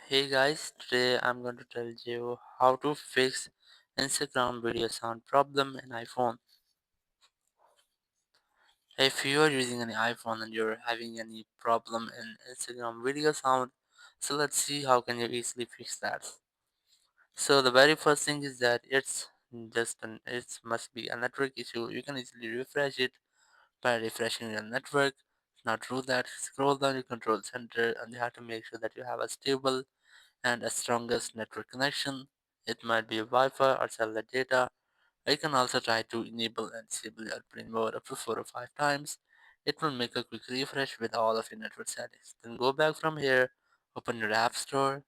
Hey guys, today I'm going to tell you how to fix Instagram video sound problem in iPhone. If you are using an iPhone and you're having any problem in Instagram video sound, so let's see how can you easily fix that. So the very first thing is that it must be a network issue. You can easily refresh it by refreshing your network. Now through that, scroll down your control center and you have to make sure that you have a stable and a strongest network connection. It might be Wi-Fi or cellular data. You can also try to enable and disable airplane mode up to 4 or 5 times. It will make a quick refresh with all of your network settings. Then go back from here, open your app store,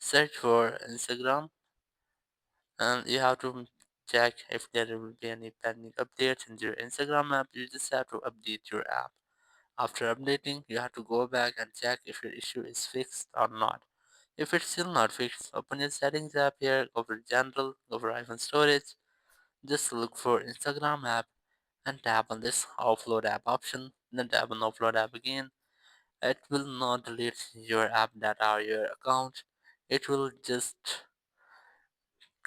search for Instagram, and you have to check if there will be any pending updates in your Instagram app. You just have to update your app. After updating, you have to go back and check if your issue is fixed or not. If it's still not fixed, open your settings app here, go for general, go for iPhone storage, just look for Instagram app and tap on this offload app option, then tap on offload app again. It will not delete your app data or your account, it will just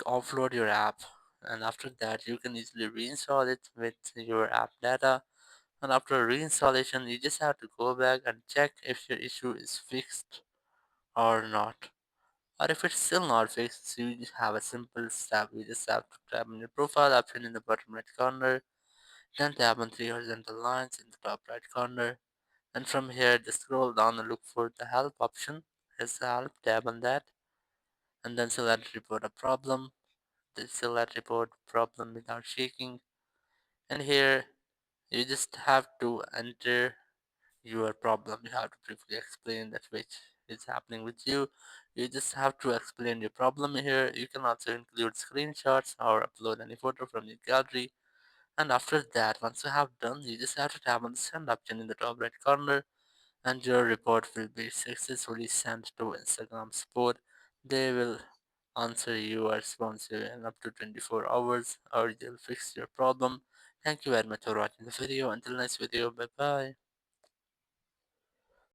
offload your app, and after that you can easily reinstall it with your app data. And after reinstallation, you just have to go back and check if your issue is fixed or not. Or if it's still not fixed, you just have a simple step. You just have to tap on your profile option in the bottom right corner, then tap on three horizontal lines in the top right corner, and from here just scroll down and look for the help option. Press help, tap on that, and then select report a problem. Just select report problem without shaking, and here you just have to enter your problem. You have to briefly explain that which is happening with you. You just have to explain your problem here. You can also include screenshots or upload any photo from your gallery. And after that, once you have done, you just have to tap on the send option in the top right corner, and your report will be successfully sent to Instagram support. They will answer you or respond to you in up to 24 hours, or they'll fix your problem. Thank you very much for watching the video. Until next video, bye bye.